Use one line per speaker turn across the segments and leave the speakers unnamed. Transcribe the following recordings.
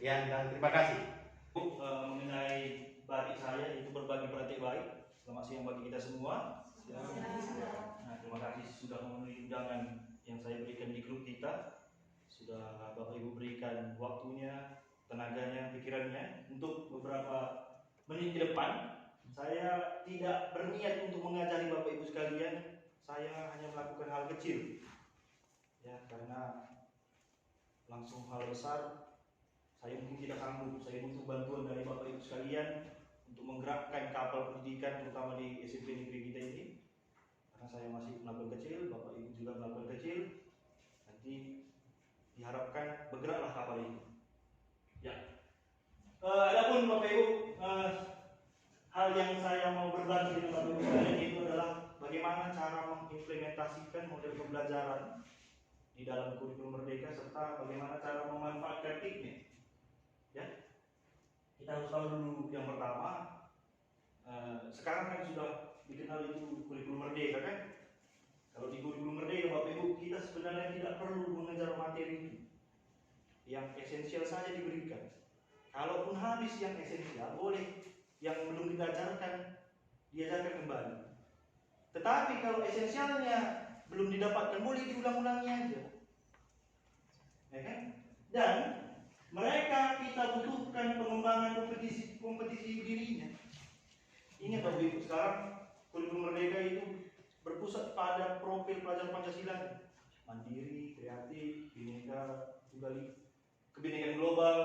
Sekian dan terima kasih.
Mengenai batik saya itu berbagi praktik baik. Selamat siang bagi kita semua. Nah, terima kasih sudah memenuhi undangan yang saya berikan di grup kita. Sudah Bapak Ibu berikan waktunya, tenaganya, pikirannya untuk beberapa menit ke depan. Saya tidak berniat untuk mengajari Bapak Ibu sekalian. Saya hanya melakukan hal kecil. Ya, karena langsung hal besar saya mungkin tidak sanggup. Saya butuh bantuan dari Bapak Ibu sekalian untuk menggerakkan kapal pendidikan terutama di SMP negeri kita ini. Karena saya masih melakukan kecil, Bapak Ibu juga melakukan kecil. Nanti diharapkan bergeraklah kapal ini. Ya. Adapun Bapak Ibu, hal yang saya mau berbagi dengan Bapak Ibu sekalian itu adalah bagaimana cara mengimplementasikan model pembelajaran di dalam kurikulum Merdeka serta bagaimana cara memanfaatkan TIK-nya. Ya, kita harus tahu dulu yang pertama, sekarang kan sudah dikenal itu kurikulum Merdeka kan? Kalau di kurikulum Merdeka Bapak Ibu kita sebenarnya tidak perlu mengejar materi itu, yang esensial saja diberikan. Kalaupun habis yang esensial boleh, yang belum diajarkan diajarkan kembali. Tetapi kalau esensialnya belum didapatkan boleh diulang-ulangi aja, ya kan? Dan mereka kita butuhkan pengembangan kompetisi dirinya. Ingat Bapak Ibu, sekarang kurikulum Merdeka itu berpusat pada profil pelajar Pancasila, mandiri, kreatif, bineka, kebinekaan global.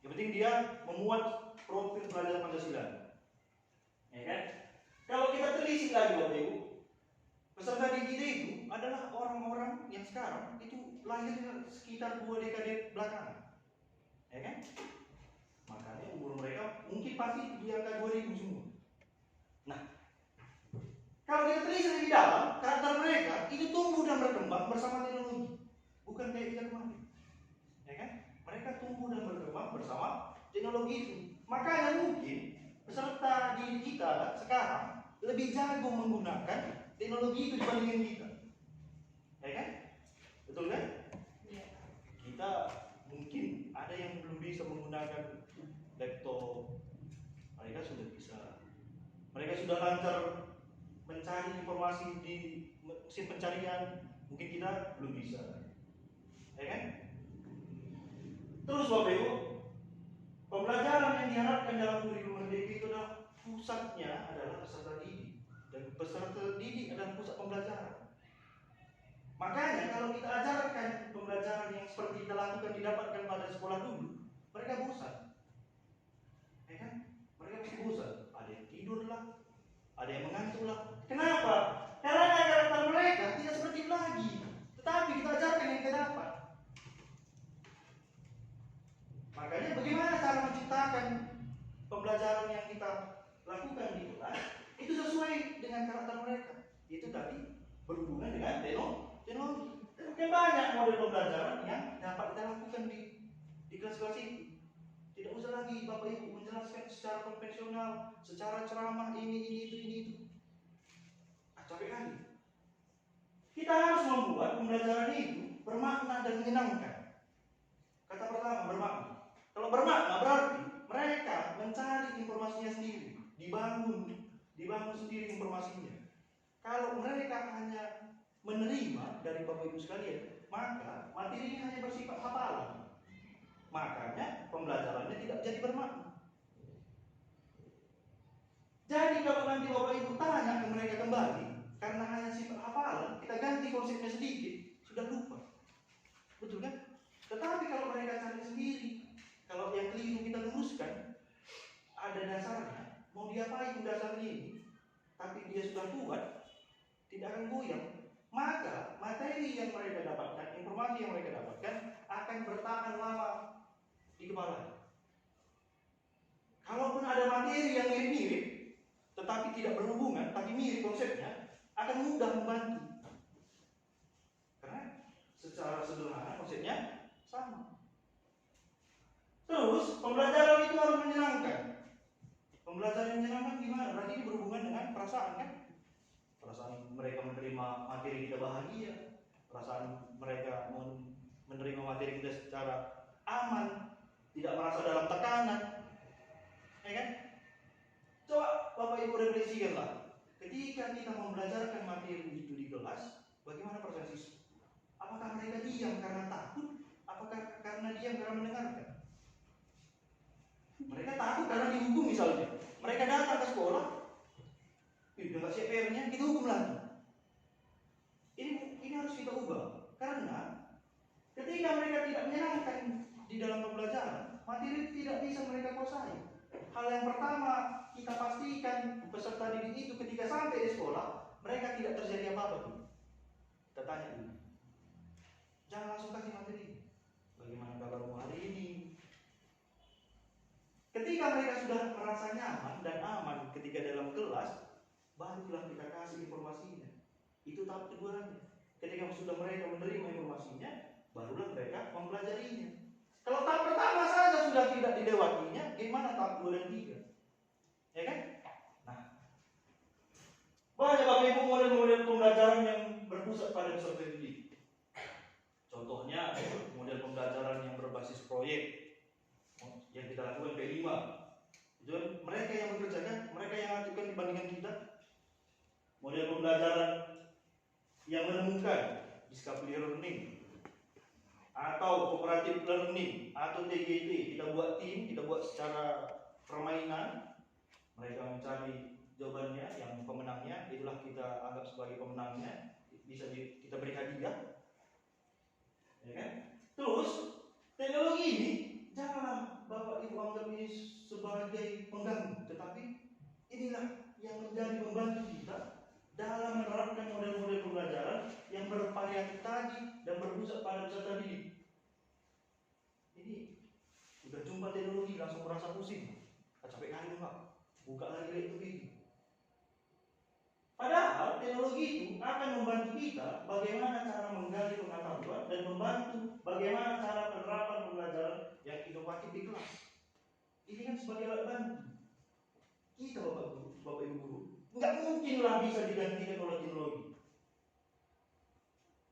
Yang penting dia memuat profil pelajar Pancasila, ya kan? Kalau kita telisik lagi Bapak Ibu, peserta didik kita itu adalah orang-orang yang sekarang itu lahir sekitar 2 dekade belakangan, ya kan? Makanya umur mereka mungkin pasti di angka 2000 semua. Nah, kalau kita telisik lebih dalam, karakter mereka itu tumbuh dan berkembang bersama teknologi, bukan kayak kita kemarin, ya kan? Mereka tumbuh dan berkembang bersama teknologi itu. Makanya mungkin peserta didik kita sekarang lebih jago menggunakan teknologi itu dibandingkan kita, ya kan? Betul kan? Ya. Kita mungkin ada yang belum bisa menggunakan laptop, mereka sudah bisa. Mereka sudah lancar mencari informasi di mesin pencarian, mungkin kita belum bisa, ya kan? Terus Bapak Ibu, pembelajaran yang diharapkan dalam kurikulum Merdeka itu adalah pusatnya adalah peserta didik, dan peserta didik adalah pusat pembelajaran. Makanya kalau kita ajarkan pembelajaran yang seperti kita lakukan didapatkan pada sekolah dulu, mereka bosan, ya kan? Mereka pasti bosan. Ada yang tidur lah, ada yang mengantuk lah. Kenapa? Karena karakter mereka tidak seperti itu lagi. Tetapi kita ajarkan yang kita dapat. Makanya bagaimana cara menciptakan pembelajaran yang kita lakukan di kelas itu sesuai dengan karakter mereka. Itu tadi berhubungan dengan teknologi. Dan banyak model pembelajaran yang dapat kita lakukan di kelas-kelas itu. Tidak usah lagi Bapak Ibu menjelaskan secara konvensional, secara ceramah ini itu. Capek kali. Kita harus membuat pembelajaran itu bermakna dan menyenangkan. Kata pertama bermakna. Kalau bermakna berarti mereka mencari informasinya sendiri, dibangun sendiri informasinya. Kalau mereka hanya menerima dari Bapak Ibu sekalian, maka materinya hanya bersifat hafalan. Makanya pembelajarannya tidak jadi bermakna. Jadi kalau nanti Bapak Ibu tanya ke mereka kembali, karena hanya sifat hafalan, kita ganti konsepnya sedikit, sudah lupa. Betul kan? Tetapi kalau mereka cari sendiri, kalau yang keliru kita luruskan, ada dasarnya, mau diapain dasar ini, tapi dia sudah kuat, tidak akan goyang, maka materi yang mereka dapatkan, informasi yang mereka dapatkan akan bertahan lama di kepala. Kalaupun ada materi yang mirip-mirip, tetapi tidak berhubungan, tapi mirip konsepnya, akan mudah membantu. Karena secara sederhana konsepnya sama. Terus pembelajaran itu harus menyenangkan. Pembelajaran yang menyenangkan gimana? Berarti ini berhubungan dengan perasaan kan? Perasaan mereka menerima materi kita bahagia, perasaan mereka menerima materi kita secara aman, tidak merasa dalam tekanan, ya kan? Coba Bapak Ibu refleksikanlah, ketika kita membelajarkan materi itu di kelas, bagaimana perasaan siswa? Apakah mereka diam karena takut? Apakah karena diam karena mendengarkan? Mereka takut karena dihukum misalnya. Mereka datang ke sekolah, udah nggak siap PR-nya, kita hukum lagi. Ini harus kita ubah, karena ketika mereka tidak menyenangkan di dalam pembelajaran, materi tidak bisa mereka kuasai. Hal yang pertama kita pastikan peserta didik itu ketika sampai di sekolah, mereka tidak terjadi apa-apa. Kita tanya dulu, jangan langsung kasih materi. Bagaimana kabarmu hari ini? Ketika mereka sudah merasa nyaman dan aman ketika dalam kelas, barulah kita kasih informasinya. Itu tahap keduanya. Ketika sudah mereka menerima informasinya, barulah mereka mempelajarinya. Kalau tahap pertama saja sudah tidak dilewatinya, gimana tahap 2 dan 3? Ya kan? Nah, banyak Bapak Ibu model-model pembelajaran yang berpusat pada peserta didik. Contohnya model pembelajaran yang berbasis proyek yang kita lakukan P5. Itu mereka yang mengerjakan, mereka yang lakukan dibandingkan kita. Model pembelajaran yang menemukan discovery learning atau cooperative learning atau TGT, kita buat tim, kita buat secara permainan, mereka mencari jawabannya, yang pemenangnya itulah kita anggap sebagai pemenangnya, bisa kita beri hadiah, ya kan? Terus teknologi ini janganlah Bapak Ibu anggap ini sebagai pengganggu, tetapi inilah yang menjadi membantu kita dalam menerapkan model-model pembelajaran yang bervariatif tadi dan berpusat pada peserta didik. Ini udah jumpa teknologi langsung merasa pusing, capek kali Pak, buka lagi laptop itu. Padahal teknologi itu akan membantu kita bagaimana cara menggali pengetahuan dan membantu bagaimana cara penerapan pembelajaran yang inovatif di kelas. Ini kan sebagai alat bantu. Kita Bapak Ibu guru, nggak mungkinlah bisa digantikan oleh teknologi.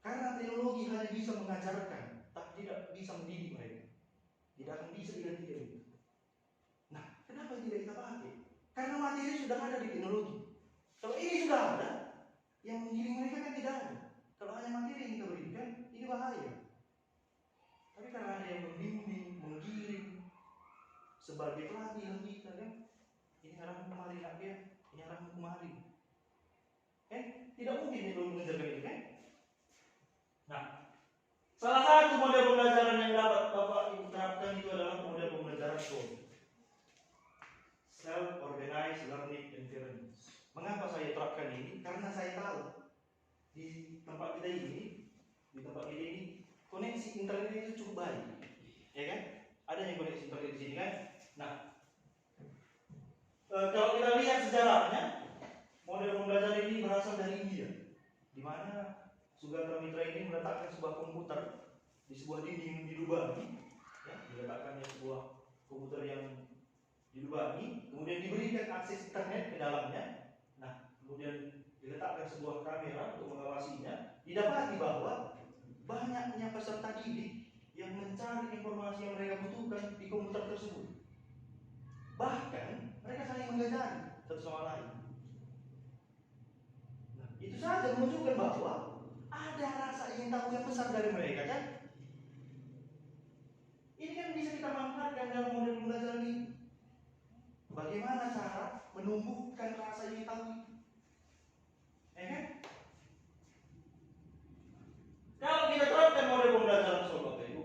Karena teknologi hanya bisa mengajarkan, tapi tidak bisa mendidik mereka. Tidak akan bisa digantikan. Nah, kenapa tidak kita pakai? Karena materi sudah ada di teknologi. Kalau ini sudah ada, yang mengiring mereka kan tidak ada. Kalau hanya materi yang kita berikan, ini bahaya. Tapi karena ada yang membimbing, menggiring, sebagai pelatih kita kan, ini arahmu kemari nak dia, ini arahmu kemari. Tidak mungkin itu mengajarkan itu kan? Nah, salah satu model pembelajaran yang dapat Bapak Ibu terapkan itu adalah model pembelajaran self-organized learning environment. Mengapa saya terapkan ini? Karena saya tahu di tempat kita ini, koneksi internet itu cukup baik, ya kan? Ada yang koneksi internet di sini kan? Nah, kalau kita lihat sejarahnya, model pembelajaran ini berasal dari India, di mana Sugatra Mitra ini meletakkan sebuah komputer di sebuah dinding dilubangi, ya, diletakkannya sebuah komputer yang dilubangi, kemudian diberikan akses internet ke dalamnya. Nah, kemudian diletakkan sebuah kamera untuk mengawasinya. Didapati bahwa banyaknya peserta didik yang mencari informasi yang mereka butuhkan di komputer tersebut. Bahkan mereka saling mengajari satu sama lain. Nah, itu saja menunjukkan bahwa ada rasa ingin tahu yang besar dari mereka kan? Ini kan bisa kita manfaatkan dalam model pembelajaran ini. Bagaimana cara menumbuhkan rasa ingin tahu itu? Kan? Kalau kita terapkan model pembelajaran Bapak Ibu,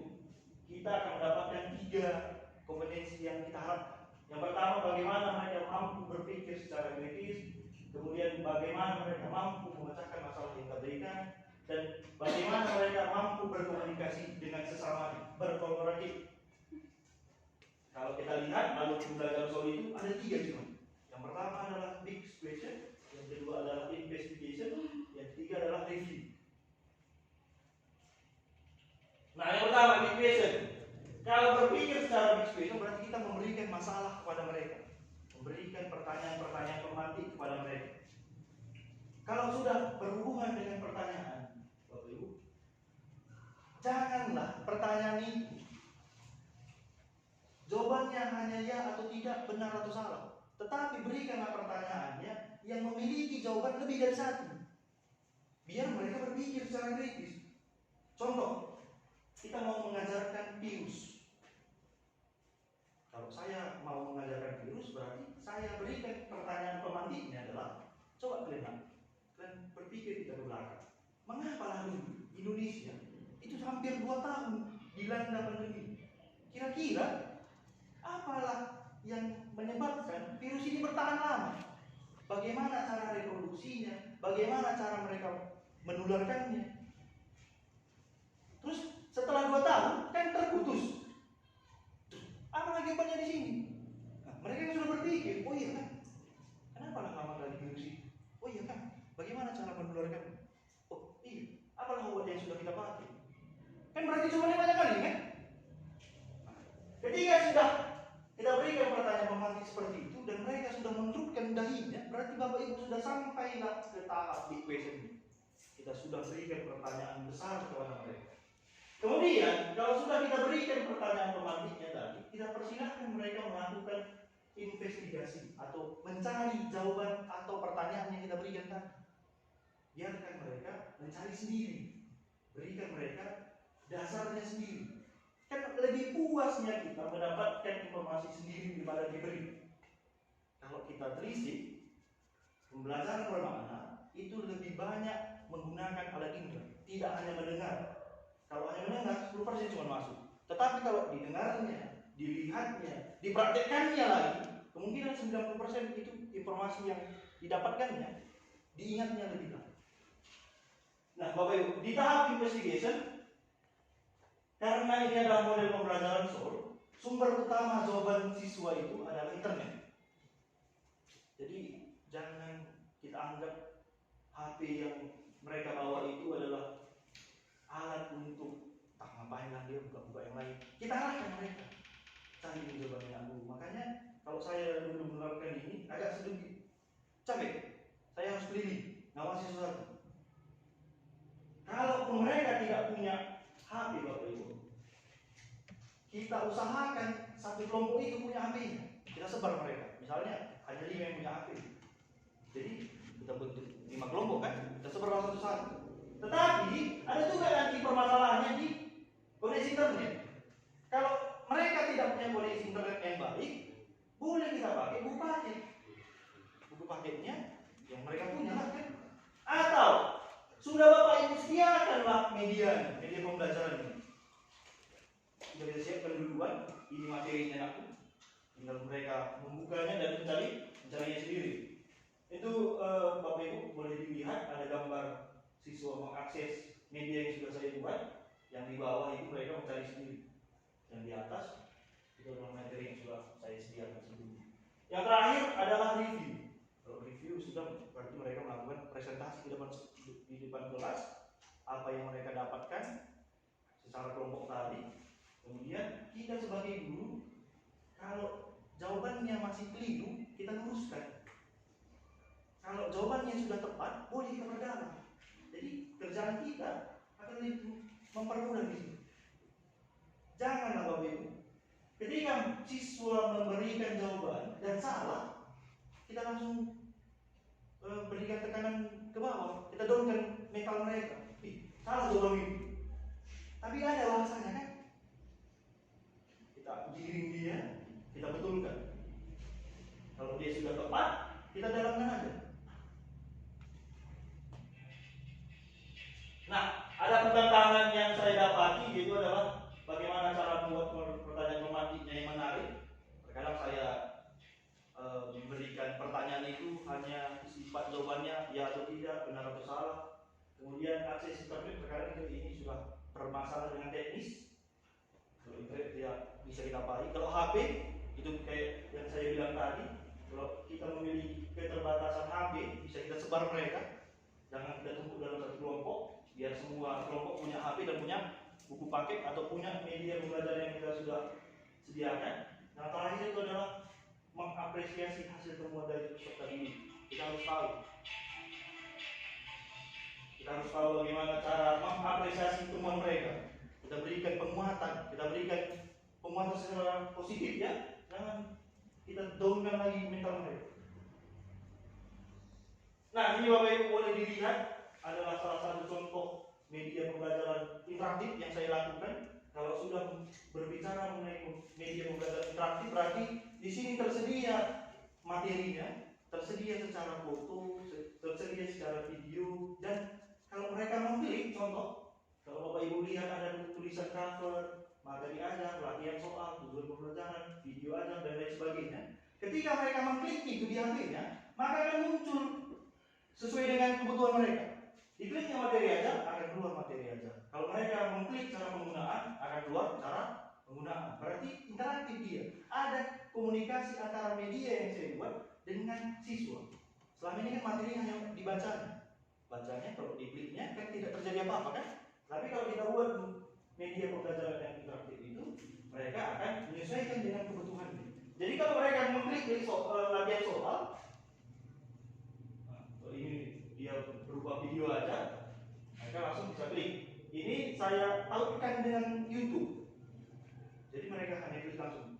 kita akan mendapatkan 3 kompetensi yang kita harapkan. Yang pertama, bagaimana mereka mampu berpikir secara kritis, kemudian bagaimana mereka mampu memecahkan masalah yang kita berikan, dan bagaimana mereka mampu berkomunikasi dengan sesama, berkolaboratif. Kalau kita lihat alur pembelajaran soal itu ada 3 cuma. Yang pertama adalah big question, yang kedua adalah investigation, yang ketiga adalah review. Nah, yang pertama big question. Kalau berpikir secara big question berarti kita memberikan masalah kepada mereka, memberikan pertanyaan-pertanyaan pematik kepada mereka. Kalau sudah berhubungan dengan pertanyaan, Bapak Ibu, janganlah pertanyaan itu benar atau salah. Tetapi berikanlah pertanyaannya yang memiliki jawaban lebih dari satu. Biar mereka berpikir secara kritis. Contoh, kita mau mengajarkan virus. Kalau saya mau mengajarkan virus, berarti saya berikan pertanyaan pemandiknya adalah, coba kalian berpikir kita ke belakang. Mengapa lalu Indonesia itu hampir 2 tahun dilanda pandemi? Kira-kira apalah yang menyebabkan virus ini bertahan lama? Bagaimana cara reproduksinya? Bagaimana cara mereka menularkannya? Terus setelah 2 tahun kan terputus. Apa lagi banyak di sini? Nah, mereka sudah berpikir, oh iya kan? Kenapa lama kali virus ini? Oh iya kan? Bagaimana cara menularkan? Oh iya, apalah obat yang sudah kita pakai? Kan berarti cuma banyak kali kan? Ketika sudah kita berikan pertanyaan pemantik seperti itu dan mereka sudah menurutkan dahinya, berarti Bapak Ibu sudah sampailah ke tahap big question ini. Kita sudah berikan pertanyaan besar kepada mereka. Kemudian, kalau sudah kita berikan pertanyaan pemantiknya tadi, kita persilahkan mereka melakukan investigasi atau mencari jawaban atau pertanyaan yang kita berikan tadi. Biarkan mereka mencari sendiri. Berikan mereka dasarnya sendiri. Kan lebih puasnya kita mendapatkan informasi sendiri daripada diberi. Kalau kita telisik, pembelajaran bermakna itu lebih banyak menggunakan alat indera, tidak hanya mendengar. Kalau hanya mendengar, 10% cuma masuk. Tetapi kalau didengarnya, dilihatnya, dipraktekkannya lagi, kemungkinan 90% itu informasi yang didapatkannya, diingatnya lebih banyak. Nah, Bapak Ibu, di tahap investigation, karena ini adalah model pembelajaran SOL, sumber utama jawaban siswa itu adalah internet. Jadi, jangan kita anggap HP yang mereka bawa itu adalah alat untuk tak ngapain lah dia buka-buka yang lain. Kita arahkan mereka cari jawabannya dulu. Makanya kalau saya dulu menerapkan ini agak sedikit capek. Saya harus keliling ngawasi sesuatu. Kalau mereka tidak punya HP Bapak Ibu, kita usahakan satu kelompok itu punya HP-nya. Kita sebar mereka. Misalnya hanya 5 yang punya HP. Jadi kita bentuk 5 kelompok kan? Kita sebar satu-satu. Tetapi ada juga nanti permasalahannya di koneksi internet. Kalau mereka tidak punya koneksi internet yang baik, boleh kita pakai buku paket. Buku paketnya yang mereka punya lah kan. Atau sudah Bapak Ibu sediakanlah media pembelajaran ini. Sudah kita siapkan duluan, ini materinya aku. Tinggal mereka membukanya dan mencarinya sendiri. Itu Bapak Ibu boleh dilihat ada gambar siswa mengakses media yang sudah saya buat. Yang di bawah itu mereka mencari sendiri. Yang di atas itu adalah materi yang sudah saya sediakan sebelumnya. Yang terakhir adalah review. Kalau review sudah berarti mereka melakukan presentasi di depan kelas apa yang mereka dapatkan secara kelompok tadi. Kemudian kita sebagai guru, kalau jawabannya masih keliru, kita luruskan. Kalau jawabannya sudah tepat, boleh kita perdalam. Jadi kerjaan kita akan mempermudah di sini. Janganlah Bapak Ibu, ketika siswa memberikan jawaban dan salah, kita langsung berikan tekanan ke bawah. Kita dorongkan mental mereka. Salah jawaban itu. Tapi ada bahasanya kan? Kita giring dia, kita betulkan. Kalau dia sudah tepat, kita dalamkan aja. Nah, ada pertentangan yang saya dapati yaitu adalah bagaimana cara membuat pertanyaan pemantiknya yang menarik. Terkadang saya memberikan pertanyaan itu hanya sifat jawabannya ya atau tidak, benar atau salah. Kemudian akses internet terkadang ini sudah bermasalah dengan teknis. Kalau internet ya bisa kita pakai. Kalau HP itu kayak yang saya bilang tadi, kalau kita memiliki keterbatasan HP bisa kita sebar mereka. Jangan kita tumpuk dalam satu kelompok. Biar semua kelompok punya HP dan punya buku paket atau punya media pembelajaran yang kita sudah sediakan. Nah, terakhir itu adalah mengapresiasi hasil temuan dari peserta ini. Kita harus tahu bagaimana cara mengapresiasi temuan mereka. Kita berikan penguatan secara positif ya. Jangan kita downkan lagi mental mereka. Nah, ini Bapak Ibu boleh dilihat adalah salah satu contoh media pembelajaran interaktif yang saya lakukan. Kalau sudah berbicara mengenai media pembelajaran interaktif, berarti di sini tersedia materinya, tersedia secara foto, tersedia secara video, dan kalau mereka mengklik, contoh, kalau Bapak Ibu lihat ada tulisan cover, materi ajar, latihan soal, tujuan pembelajaran, video ajar, dan lain sebagainya. Ketika mereka mengklik itu di HP-nya, maka akan muncul sesuai dengan kebutuhan mereka. Dikliknya materi ajar, akan keluar materi ajar. Kalau mereka mengklik cara penggunaan, akan keluar cara penggunaan. Berarti interaktif dia. Ada komunikasi antara media yang saya buat dengan siswa. Selama ini kan materi hanya dibacanya. Bacanya kalau dikliknya kan tidak terjadi apa-apa kan? Tapi kalau kita buat media pembelajaran yang interaktif itu, mereka akan menyesuaikan dengan kebutuhannya. Jadi kalau mereka mengklik latihan soal, ini dia berupa video aja, mereka langsung bisa klik. Ini saya tautkan dengan YouTube. Jadi mereka hanya klik langsung.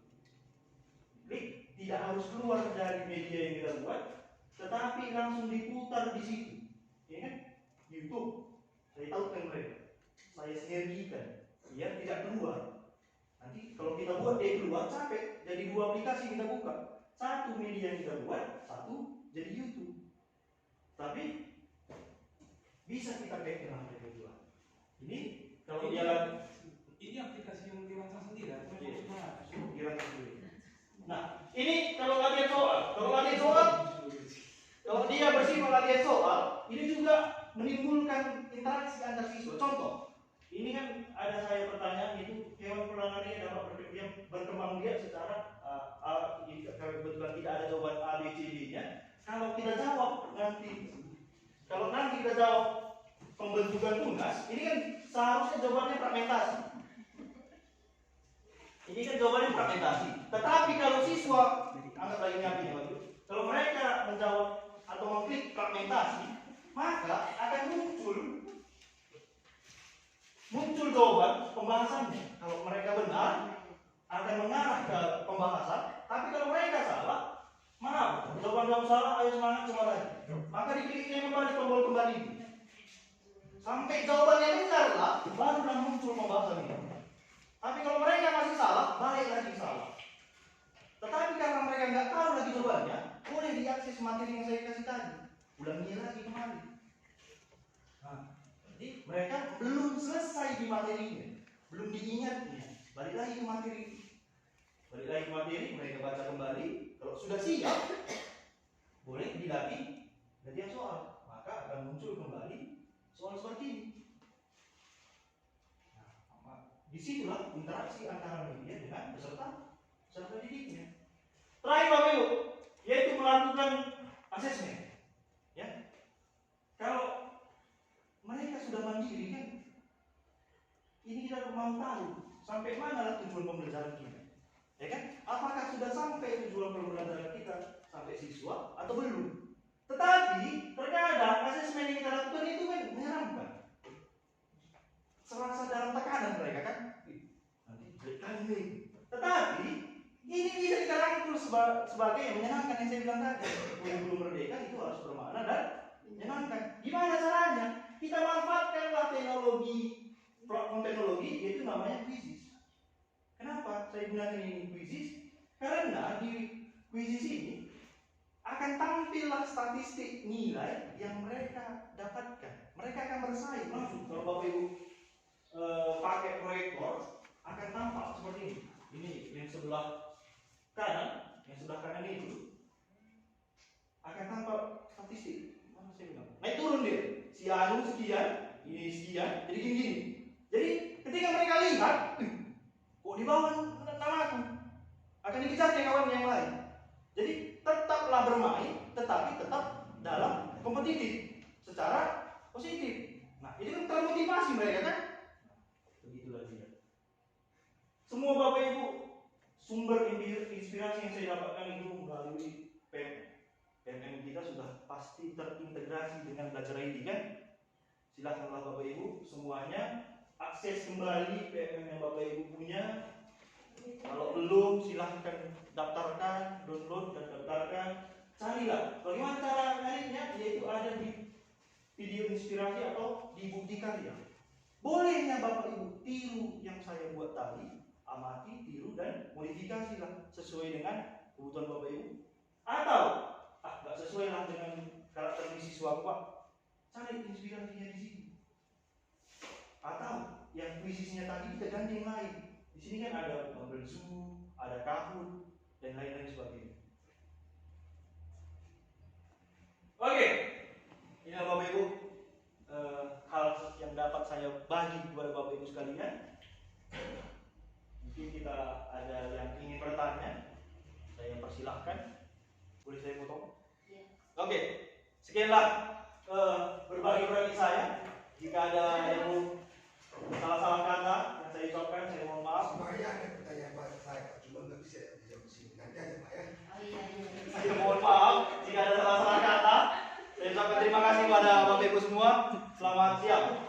Klik, tidak harus keluar dari media yang kita buat, tetapi langsung diputar di situ. Ya kan? YouTube. Saya tautkan mereka. Saya sinergikan biar tidak keluar. Nanti kalau kita buat dia keluar capek. Jadi dua aplikasi kita buka. Satu media yang kita buat, satu jadi YouTube. Tapi bisa kita pakai dengan mereka juga. Ini kalau dia
ini aplikasi yang dirancang sendiri atau
dirancang sendiri. Nah, ini kalau latihan soal, kalau dia bersifat latihan soal, ini juga menimbulkan interaksi antar siswa. Contoh, ini kan ada saya pertanyaan itu hewan pelanggan dapat berkembang biak secara kebetulan tidak ada jawaban A, B, C, D-nya. Kalau kita jawab nanti, kalau nanti kita jawab pembentukan tunas, ini kan seharusnya jawabannya fragmentasi. Ini kan jawabannya fragmentasi. Tetapi kalau siswa, anggaplah ini apa ini, kalau mereka menjawab atau mengklik fragmentasi, maka akan muncul jawaban pembahasannya. Kalau mereka benar, akan mengarah ke pembahasan. Tapi kalau mereka salah, maaf, jawaban salah, ayo semangat coba lagi. Maka dikliknya kembali tombol kembali. Sampai jawabannya benar lah, barulah muncul pembahasan ini. Tapi kalau mereka masih salah, balik lagi salah. Tetapi karena mereka nggak tahu lagi jawabannya, boleh diakses materi yang saya kasih tadi. Ulangi lagi kembali. Nah, jadi mereka belum selesai di materinya, belum diingatnya. Balik lagi ke materi. Balik lagi ke materi, mereka baca kembali. Kalau sudah siap, boleh dilatih latihan soal. Maka akan muncul kembali soal seperti ini. Nah, disitulah interaksi antara media dengan peserta didiknya. Terakhir Bapak Ibu, yaitu melakukan asesmen. Ya, kalau mereka sudah mandiri kan, ini kita mau tahu sampai mana tujuan pembelajaran kita. Ya kan? Apakah sudah sampai tujuan pembelajaran kita sampai siswa atau belum? Tetapi terkadang asesmen yang kita lakukan itu kan menyeramkan. Serasa dalam tekanan mereka kan. Nanti kali. Tetapi ini bisa kita rangkul sebagai yang menyenangkan yang saya bilang tadi. Kurikulum merdeka itu harus bermakna dan menyenangkan. Gimana caranya? Kita manfaatkanlah teknologi yaitu namanya quizzes. Kenapa saya gunakan ini quizzes? Karena di quizzes ini akan tampillah statistik nilai yang mereka dapatkan. Mereka akan bersaing langsung. Kalau Bapak Ibu pakai proyektor akan tampak seperti ini. Ini yang sebelah kanan, itu akan tampak statistik. Mana saya bilang? Naik turun dia. Si anu sekian, ini sekian, jadi gini. Jadi ketika mereka lihat, kok di bawah nama aku, akan dikejar kawan yang lain. Jadi tetaplah bermain, tetapi tetap dalam kompetitif secara positif. Nah, ini kan termotivasi mereka kan? Begitulah dia. Semua Bapak Ibu, sumber inspirasi yang saya dapatkan itu melalui PMM kita sudah pasti terintegrasi dengan belajar ID kan? Silakanlah Bapak Ibu semuanya akses kembali PMM yang Bapak Ibu punya, Kalau belum, silahkan daftarkan, download dan daftarkan. Carilah. Bagaimana cara nyarinya? Yaitu ada di video inspirasi atau di bukti karya. Bolehnya Bapak Ibu tiru yang saya buat tadi, amati, tiru dan modifikasilah sesuai dengan kebutuhan Bapak Ibu. Atau nggak sesuai lah dengan karakter siswa Pak, cari inspirasinya di sini. Atau yang puisinya tadi kita ganti yang lain. Di sini kan ada bubble zoo, ada kahut dan lain-lain sebagainya. Oke, ini Bapak Ibu hal yang dapat saya bagi kepada Bapak Ibu sekalian. Mungkin kita ada yang ingin bertanya, saya persilahkan. Boleh saya potong? Ya. Oke, sekianlah berbagi dari saya. Jika ada yang salah-salah kata yang saya ucapkan, saya mohon maaf.
Sebenarnya ada pertanyaan pada saya, cuma nggak bisa dijawab di sini. Nanti aja Pak ya.
Oh iya.
Saya mohon maaf jika ada salah-salah kata. Saya ucapkan terima kasih pada Bapak Ibu semua. Selamat siang.